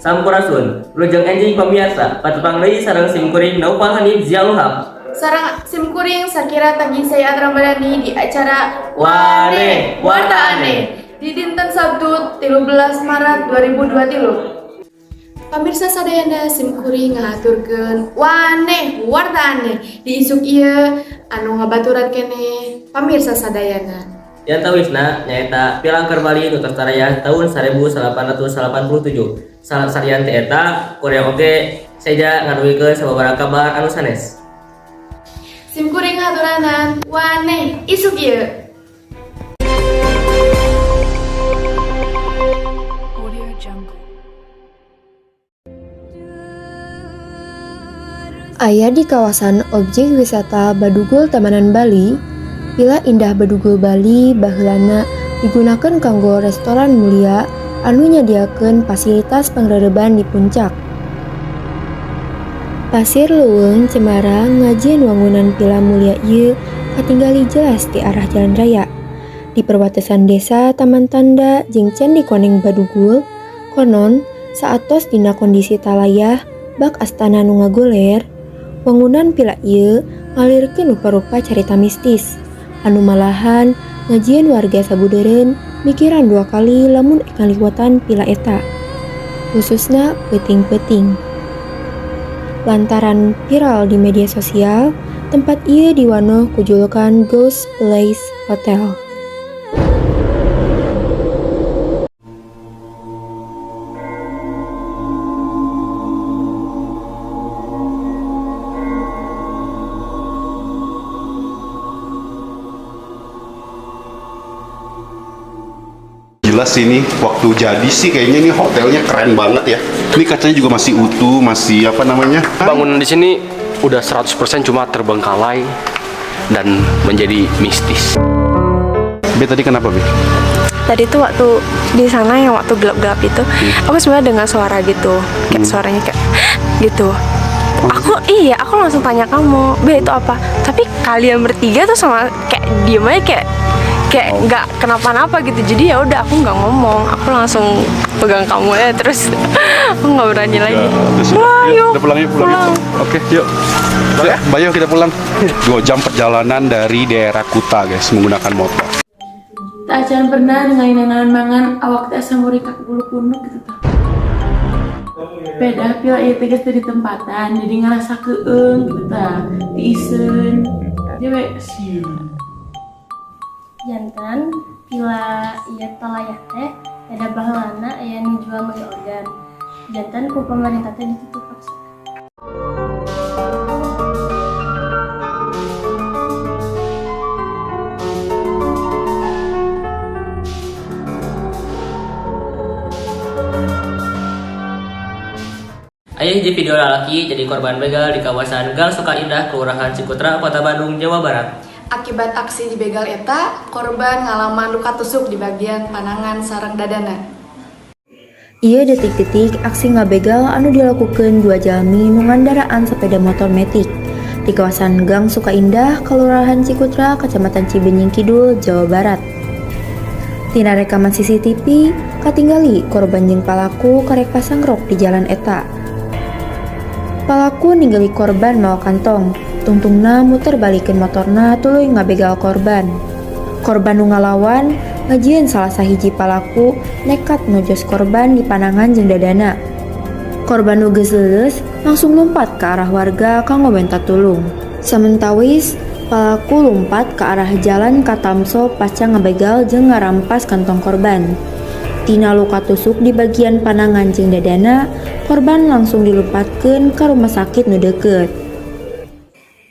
Sampurasun, Lujeng enjing pemirsa, patepang deui sareng simkuring Naufal Hanif Zialuhaq. Sarang simkuring Sakira Tagi Sayat Ramadhani di acara Wane Warta Ane di dinten Sabtu 13 Maret 2023. Pamirsa sadayana simkuring ngahaturkeun Wane Warta Ane di isuk ieu anu ngabaturan keneh pamirsa sadayana. Ya tawisna nyaeta pilang kerbali nu tartaraya tahun 1887. Sarian teh eta Korea oge saja ngaduikeun sababaraha kabar anu sanes. Simkuring haturanan Wane isuk ieu. Aya di kawasan objek wisata Badugul Tamanan Bali, Villa Indah Badugul Bali baheulana digunakan kanggo restoran mulia anu nyadiakeun fasilitas pangrereban di puncak. Pasir leuweung cemara ngajieun wangunan villa mulia ieu katinggali jelas di arah jalan raya. Di perbatasan desa Taman Tanda jeung Candi Koneng Badugul, konon saatos dina kondisi talayah bak astana nu ngagoler, wangunan villa ieu ngalirkeun rupa-rupa carita mistis anu malahan ngajieun warga sabudeureun mikiran dua kali lamun ngaliwatan villa eta, khususna peuting-peuting. Lantaran viral di media sosial, tempat ieu diwanoh ku julukan Ghost Place Hotel. Jelas ini waktu jadi sih kayaknya ini hotelnya keren banget ya. Ini kacanya juga masih utuh, masih apa namanya? Bangunan di sini udah 100% cuma terbengkalai dan menjadi mistis. Be tadi kenapa, Be? Tadi tuh waktu di sana yang waktu gelap-gelap itu, aku sebenarnya dengar suara gitu, kayak suaranya kayak gitu. Aku langsung tanya kamu, Be itu apa? Tapi kalian bertiga tuh sama kayak diem aja kayak nggak kenapa-napa gitu. Jadi ya udah aku nggak ngomong, aku langsung pegang kamu ya terus aku nggak berani lagi. Yuk, udah pulang yuk. Oke, yuk. Ya, Bayu kita pulang. 2 jam perjalanan dari daerah Kuta guys menggunakan motor. Tak acan pernah dengan mangan awak teh asa ngurikak bulu punuk gitu tah. Beda pila ieu teh geus di tempatan jadi ngerasa keung gitu tah. Diiseun. Dewe sieun. Jantan pila ieu talayah teh ada baheulana aya nu jual meuli organ. Jantan ku pemerintah teh ditutup paksa. Aya hiji video lalaki jadi korban begal di kawasan Gang Suka Indah, Kelurahan Cikutra, Kota Bandung, Jawa Barat. Akibat aksi dibegal eta, korban ngalaman luka tusuk di bagian panangan sareng dadana. Ieu detik-detik aksi ngabegal anu dilakukeun 2 jalmi nu ngandaraan sepeda motor metik di kawasan Gang Suka Indah, Kelurahan Cikutra, Kecamatan Cibenying Kidul, Jawa Barat. Tina rekaman CCTV, katinggali korban jeung palaku karek pasangrok di jalan eta. Palaku ninggali korban mawa kantong, tungtungna muter balikeun motorna tuluy ngabegal korban. Korban nu ngalawan ngajieun salah sahiji palaku nekat nojos korban di panangan jeung dadana. Korban nu geus leuleus langsung lompat ke arah warga kanggo minta tulung. Samentawis palaku lompat ke arah jalan Katamso pasca ngabegal jeung ngarampas kantong korban. Tina luka tusuk di bagian panangan jeung dadana, korban langsung dilupatkeun ka rumah sakit nu deukeut.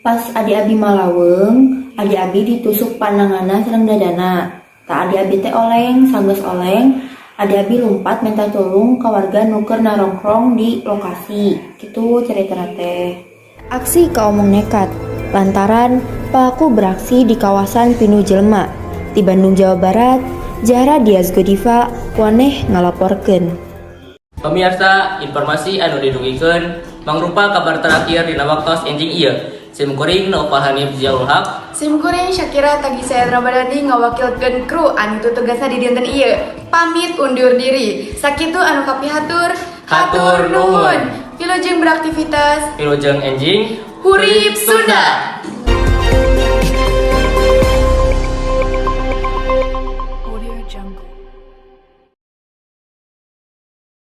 Pas adi-abi malaweung, adi-abi ditusuk pananganna sareng dadana. Tak adi-abi teh oleng, sanggeus oleng, adi-abi lumpat minta tulung ka warga nu keur narongkrong di lokasi. Kitu caritana teh. Aksi kaomong nekat lantaran pelaku beraksi di kawasan Pinu Jelma di Bandung, Jawa Barat. Zahra Diaz Godiva Waneh ngalaporkeun. Pemirsa, informasi anu didugikeun mangrupa kabar terakhir dina waktos enjing ieu. Simkuring Naufal Hanif Zialuhaq. Simkuring Sakira Tagi Sayat Ramadhani ngawakilkeun kru anu tugasna di dinten ieu. Pamit undur diri. Sakitu anu kapihatur. Hatur nuhun. Wilujeng beraktivitas. Wilujeng enjing Hurip Sunda.